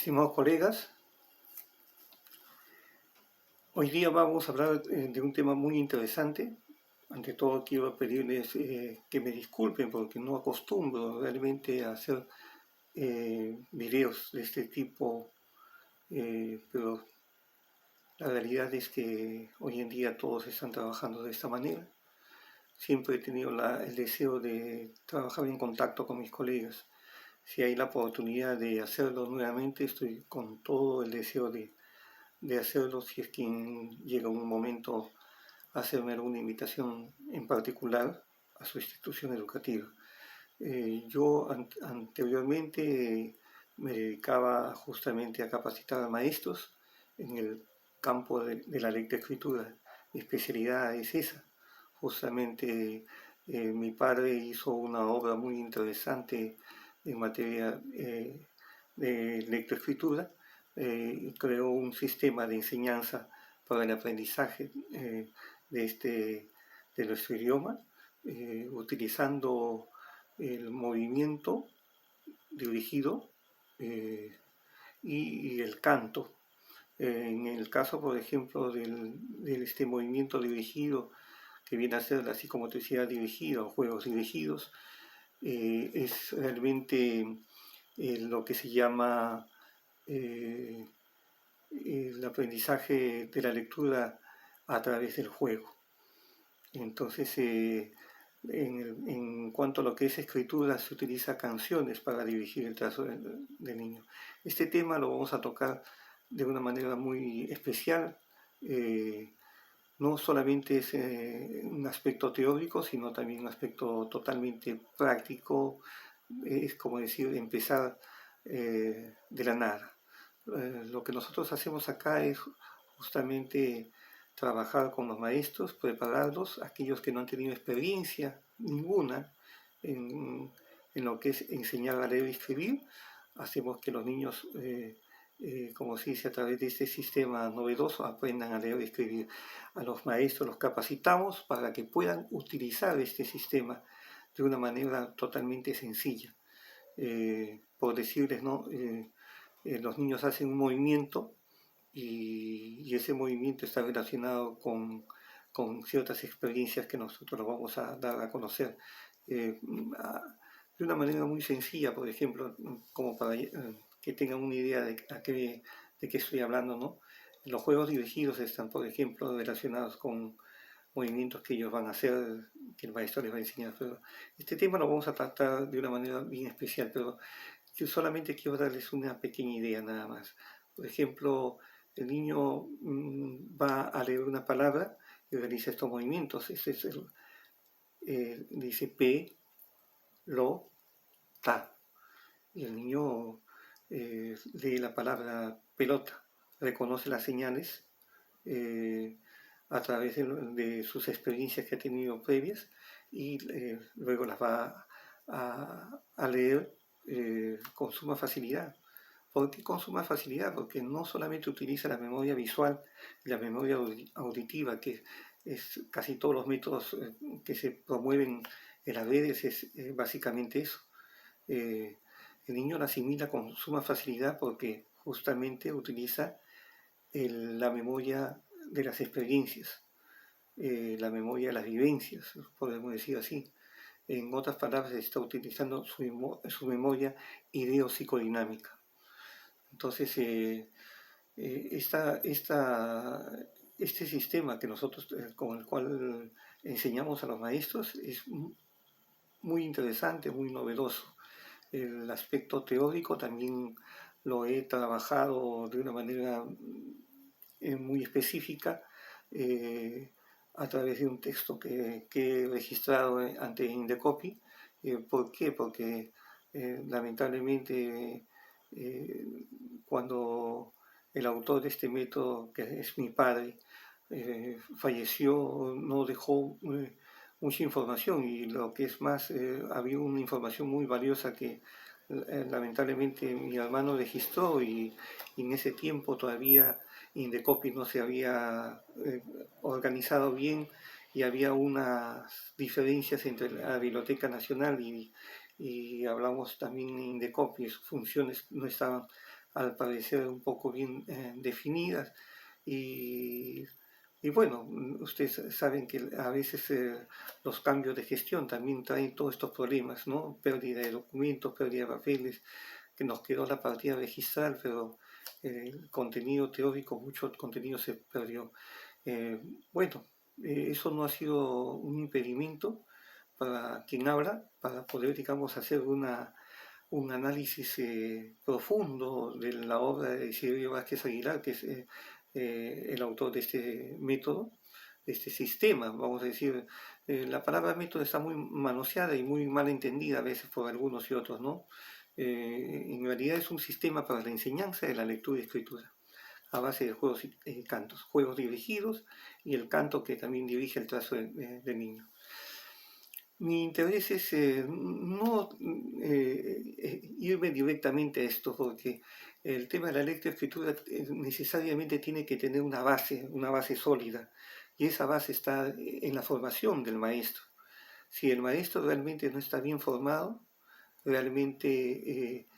Estimados colegas, hoy día vamos a hablar de un tema muy interesante. Ante todo quiero pedirles que me disculpen porque no acostumbro realmente a hacer videos de este tipo, pero la realidad es que hoy en día todos están trabajando de esta manera. Siempre he tenido el deseo de trabajar en contacto con mis colegas. Si hay la oportunidad de hacerlo nuevamente, estoy con todo el deseo de hacerlo si es que llega un momento a hacerme alguna invitación en particular a su institución educativa. Yo anteriormente me dedicaba justamente a capacitar a maestros en el campo de la lectoescritura. Mi especialidad es esa. Justamente mi padre hizo una obra muy interesante en materia de lectoescritura. Creó un sistema de enseñanza para el aprendizaje de nuestro idioma, utilizando el movimiento dirigido y el canto. En el caso, por ejemplo, de este movimiento dirigido, que viene a ser la psicomotricidad dirigida o juegos dirigidos, es realmente lo que se llama el aprendizaje de la lectura a través del juego. Entonces, en cuanto a lo que es escritura, se utiliza canciones para dirigir el trazo del niño. Este tema lo vamos a tocar de una manera muy especial. No solamente es un aspecto teórico, sino también un aspecto totalmente práctico. Es como decir, empezar de la nada. Lo que nosotros hacemos acá es justamente trabajar con los maestros, prepararlos, aquellos que no han tenido experiencia ninguna en lo que es enseñar a leer y escribir. Hacemos que los niños, como se dice, a través de este sistema novedoso, aprendan a leer y escribir. A los maestros los capacitamos para que puedan utilizar este sistema de una manera totalmente sencilla. Por decirles, ¿no? Los niños hacen un movimiento y ese movimiento está relacionado con ciertas experiencias que nosotros los vamos a dar a conocer de una manera muy sencilla, por ejemplo, como para que tengan una idea de qué estoy hablando, ¿no? Los juegos dirigidos están, por ejemplo, relacionados con movimientos que ellos van a hacer, que el maestro les va a enseñar. Pero este tema lo vamos a tratar de una manera bien especial, pero yo solamente quiero darles una pequeña idea nada más. Por ejemplo, el niño va a leer una palabra y realiza estos movimientos. Este es dice P, lo, ta. Y el niño lee la palabra pelota, reconoce las señales a través de sus experiencias que ha tenido previas y luego las va a leer con suma facilidad. ¿Por qué con suma facilidad? Porque no solamente utiliza la memoria visual y la memoria auditiva, que es casi todos los métodos que se promueven en las redes, es básicamente eso. El niño la asimila con suma facilidad porque justamente utiliza la memoria de las experiencias, la memoria de las vivencias, podemos decir así. En otras palabras, está utilizando su memoria ideopsicodinámica. Entonces, este sistema que nosotros, con el cual enseñamos a los maestros, es muy interesante, muy novedoso. El aspecto teórico también lo he trabajado de una manera muy específica a través de un texto que he registrado ante Indecopy. ¿Por qué? Porque lamentablemente cuando el autor de este método, que es mi padre, falleció, no dejó mucha información y lo que es más, había una información muy valiosa que lamentablemente mi hermano registró y en ese tiempo todavía Indecopy no se había organizado bien y había unas diferencias entre la Biblioteca Nacional y hablamos también de Indecopy, sus funciones no estaban al parecer un poco bien definidas. Y, y bueno, ustedes saben que a veces los cambios de gestión también traen todos estos problemas, ¿no? Pérdida de documentos, pérdida de papeles, que nos quedó la partida registral, pero el contenido teórico, mucho contenido se perdió. Eh, bueno, eso no ha sido un impedimento para quien habla, para poder, digamos, hacer un análisis profundo de la obra de Isidro Vázquez Aguilar, que es el autor de este método, de este sistema, vamos a decir. La palabra método está muy manoseada y muy mal entendida a veces por algunos y otros, ¿no? En realidad es un sistema para la enseñanza de la lectura y escritura, a base de juegos y cantos, juegos dirigidos y el canto que también dirige el trazo del niño. Mi interés es no irme directamente a esto, porque el tema de la lectoescritura necesariamente tiene que tener una base sólida, y esa base está en la formación del maestro. Si el maestro realmente no está bien formado, realmente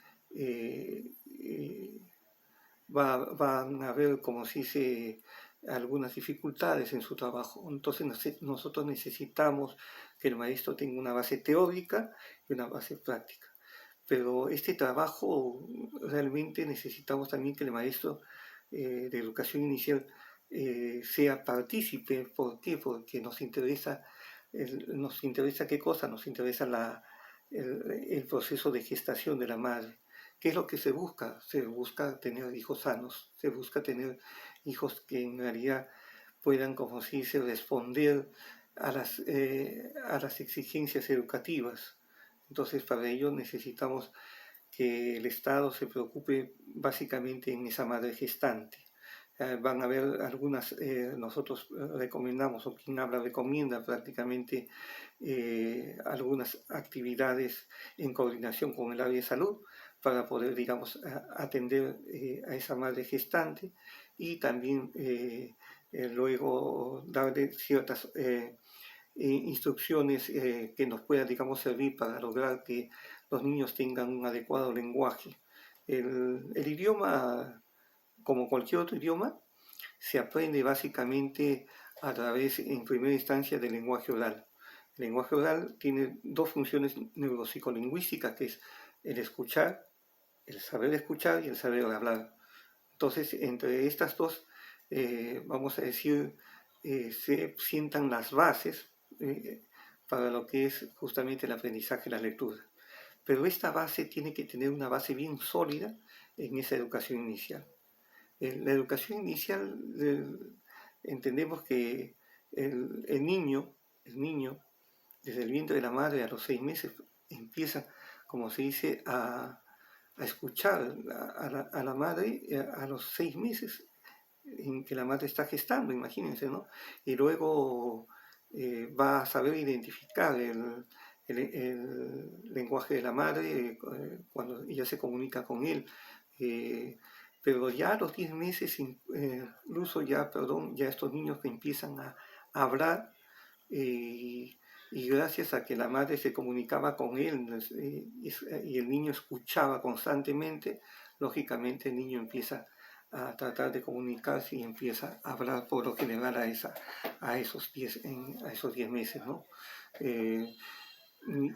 van a haber, como se dice, algunas dificultades en su trabajo. Entonces nosotros necesitamos que el maestro tenga una base teórica y una base práctica. Pero este trabajo realmente necesitamos también que el maestro de educación inicial sea partícipe. ¿Por qué? Porque nos interesa qué cosa, nos interesa el proceso de gestación de la madre. ¿Qué es lo que se busca? Se busca tener hijos sanos, se busca tener hijos que en realidad puedan, como se dice, responder a las exigencias educativas. Entonces, para ello necesitamos que el Estado se preocupe básicamente en esa madre gestante. Van a haber algunas, nosotros recomendamos, o quien habla recomienda prácticamente algunas actividades en coordinación con el área de salud para poder, digamos, atender a esa madre gestante y también luego darle ciertas instrucciones que nos puedan, digamos, servir para lograr que los niños tengan un adecuado lenguaje. El idioma, como cualquier otro idioma, se aprende básicamente a través, en primera instancia, del lenguaje oral. El lenguaje oral tiene dos funciones neuropsicolingüísticas, que es el escuchar, el saber escuchar y el saber hablar. Entonces, entre estas dos, vamos a decir, se sientan las bases para lo que es justamente el aprendizaje de la lectura. Pero esta base tiene que tener una base bien sólida en esa educación inicial. En la educación inicial entendemos que el niño, desde el vientre de la madre a los 6 meses, empieza, como se dice, a escuchar a la madre a los 6 meses en que la madre está gestando, imagínense, ¿no? Y luego va a saber identificar el lenguaje de la madre cuando ella se comunica con él. Pero ya a los 10 meses, incluso ya, perdón, ya estos niños que empiezan a hablar, y gracias a que la madre se comunicaba con él y el niño escuchaba constantemente, lógicamente el niño empieza a tratar de comunicarse y empieza a hablar por lo general a esos 10 meses, ¿no?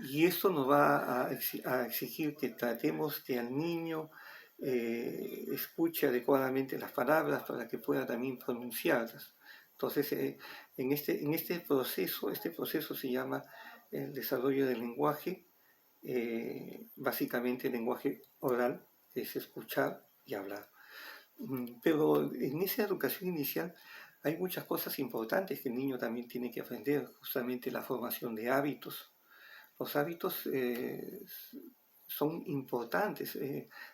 Y esto nos va a exigir que tratemos que al niño escuche adecuadamente las palabras para que pueda también pronunciarlas. Entonces, en este proceso se llama el desarrollo del lenguaje, básicamente el lenguaje oral, que es escuchar y hablar. Pero en esa educación inicial hay muchas cosas importantes que el niño también tiene que aprender, justamente la formación de hábitos. Los hábitos son importantes,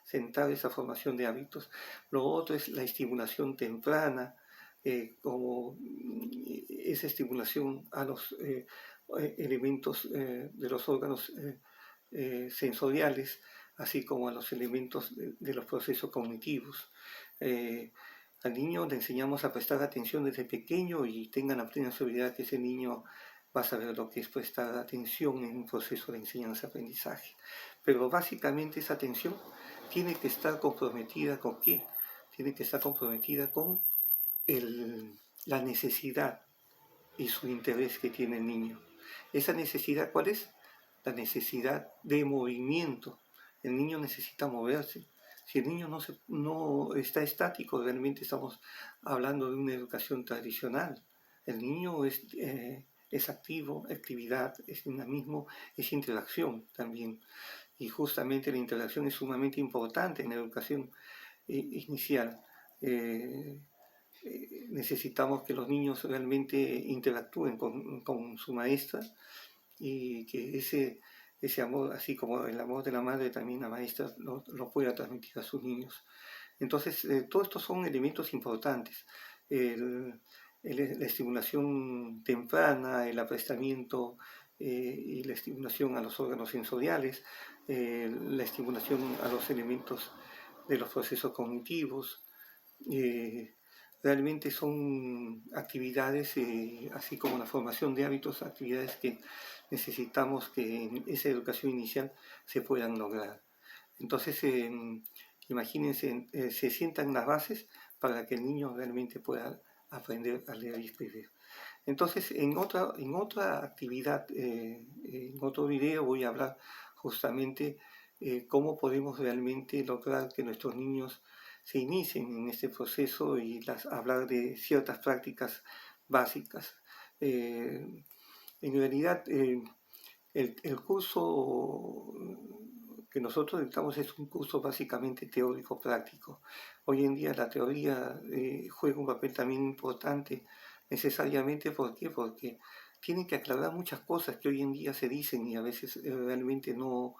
sentar esa formación de hábitos. Lo otro es la estimulación temprana, como esa estimulación a los elementos de los órganos sensoriales, así como a los elementos de los procesos cognitivos. Al niño le enseñamos a prestar atención desde pequeño y tengan la plena seguridad que ese niño va a saber lo que es prestar atención en un proceso de enseñanza-aprendizaje. Pero básicamente esa atención tiene que estar comprometida con qué? Tiene que estar comprometida con la necesidad y su interés que tiene el niño. ¿Esa necesidad cuál es? La necesidad de movimiento. El niño necesita moverse. Si el niño no está estático, realmente estamos hablando de una educación tradicional. El niño es activo, actividad, es dinamismo, es interacción también. Y justamente la interacción es sumamente importante en la educación inicial. Eh, Necesitamos que los niños realmente interactúen con su maestra y que ese amor, así como el amor de la madre, también la maestra lo pueda transmitir a sus niños. Entonces, todos estos son elementos importantes. El, la estimulación temprana, el aprestamiento y la estimulación a los órganos sensoriales, la estimulación a los elementos de los procesos cognitivos, eh, realmente son actividades, así como la formación de hábitos, actividades que necesitamos que en esa educación inicial se puedan lograr. Entonces, imagínense, se sientan las bases para que el niño realmente pueda aprender a leer y escribir. Entonces, en otra actividad, en otro video voy a hablar justamente cómo podemos realmente lograr que nuestros niños se inicien en este proceso y hablar de ciertas prácticas básicas. En realidad, el curso que nosotros dictamos es un curso básicamente teórico-práctico. Hoy en día la teoría juega un papel también importante, necesariamente, ¿por qué? Porque tienen que aclarar muchas cosas que hoy en día se dicen y a veces realmente no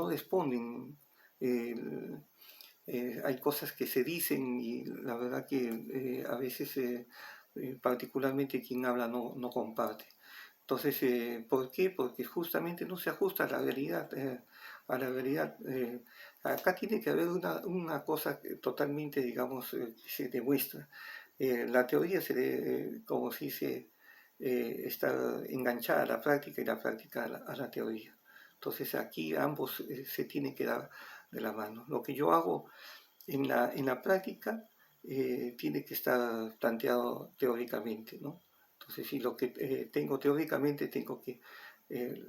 responden. Hay cosas que se dicen y la verdad que a veces particularmente quien habla no comparte. Entonces, ¿por qué? Porque justamente no se ajusta a la realidad. A la realidad. Acá tiene que haber una cosa totalmente, digamos, que se demuestra. La teoría como si se está enganchada a la práctica y la práctica a la teoría. Entonces aquí ambos se tienen que dar de la mano. Lo que yo hago en la práctica tiene que estar planteado teóricamente, ¿no? Entonces, si lo que tengo teóricamente, tengo que eh,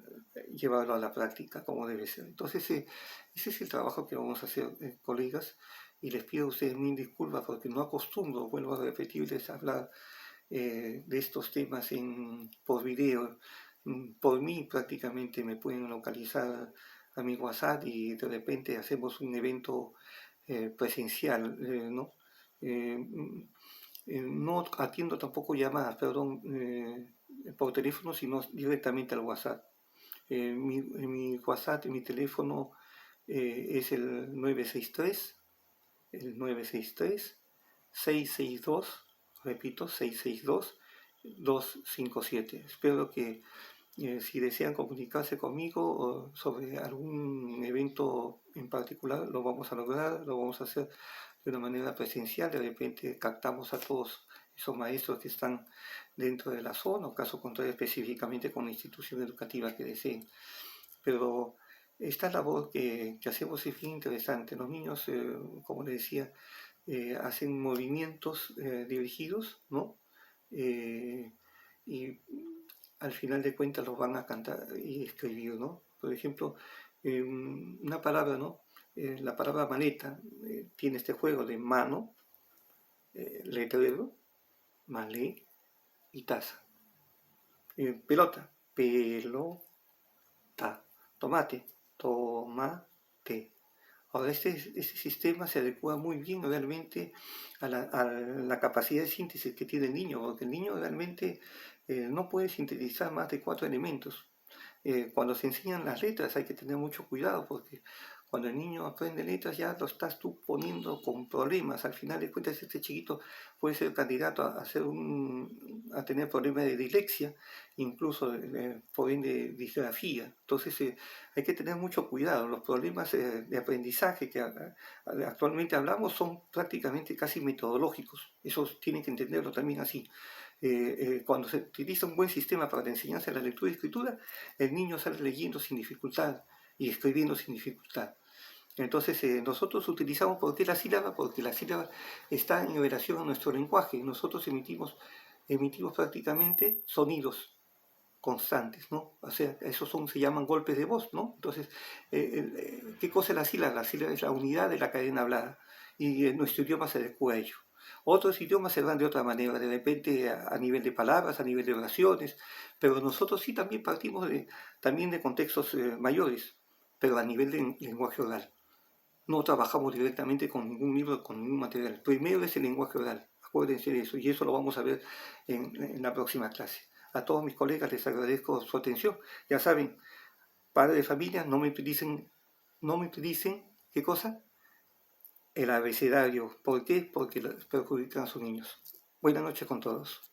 llevarlo a la práctica como debe ser. Entonces, ese es el trabajo que vamos a hacer, colegas, y les pido a ustedes mil disculpas porque no acostumbro, vuelvo a repetirles, a hablar de estos temas por video. Por mí prácticamente me pueden localizar a mi WhatsApp y de repente hacemos un evento presencial, ¿no? Eh, no atiendo tampoco llamadas, perdón, por teléfono, sino directamente al WhatsApp. Mi WhatsApp, mi teléfono es el 963 662, repito, 662-257. Espero que si desean comunicarse conmigo sobre algún evento en particular, lo vamos a lograr, lo vamos a hacer de una manera presencial. De repente captamos a todos esos maestros que están dentro de la zona, o caso contrario específicamente con la institución educativa que deseen. Pero esta labor que hacemos es bien interesante. Los niños, como les decía, hacen movimientos dirigidos, ¿no? Y al final de cuentas los van a cantar y escribir, ¿no? Por ejemplo, una palabra, ¿no? La palabra maleta tiene este juego de mano, letrero, malé y taza. Pelota, pelota. Tomate, tomate. Ahora, este sistema se adecua muy bien realmente a la capacidad de síntesis que tiene el niño, porque el niño realmente no puede sintetizar más de 4 elementos. Cuando se enseñan las letras hay que tener mucho cuidado porque cuando el niño aprende letras ya lo estás tú poniendo con problemas. Al final de cuentas este chiquito puede ser candidato a tener problemas de dislexia, incluso por ende disgrafía. Entonces hay que tener mucho cuidado. Los problemas de aprendizaje que actualmente hablamos son prácticamente casi metodológicos. Eso tienen que entenderlo también así. Cuando se utiliza un buen sistema para la enseñanza de la lectura y escritura, el niño sale leyendo sin dificultad y escribiendo sin dificultad. Entonces, nosotros utilizamos, ¿por qué la sílaba? Porque la sílaba está en relación a nuestro lenguaje. Nosotros emitimos prácticamente sonidos constantes, ¿no? O sea, esos se llaman golpes de voz, ¿no? Entonces, ¿qué cosa es la sílaba? La sílaba es la unidad de la cadena hablada y nuestro idioma se adecua a ello. Otros idiomas se dan de otra manera, de repente a nivel de palabras, a nivel de oraciones, pero nosotros sí también partimos también de contextos mayores, pero a nivel de lenguaje oral. No trabajamos directamente con ningún libro, con ningún material. Primero es el lenguaje oral, acuérdense de eso, y eso lo vamos a ver en la próxima clase. A todos mis colegas les agradezco su atención. Ya saben, padres de familia, no me utilicen, ¿qué cosa? El abecedario. ¿Por qué? Porque perjudican a sus niños. Buenas noches con todos.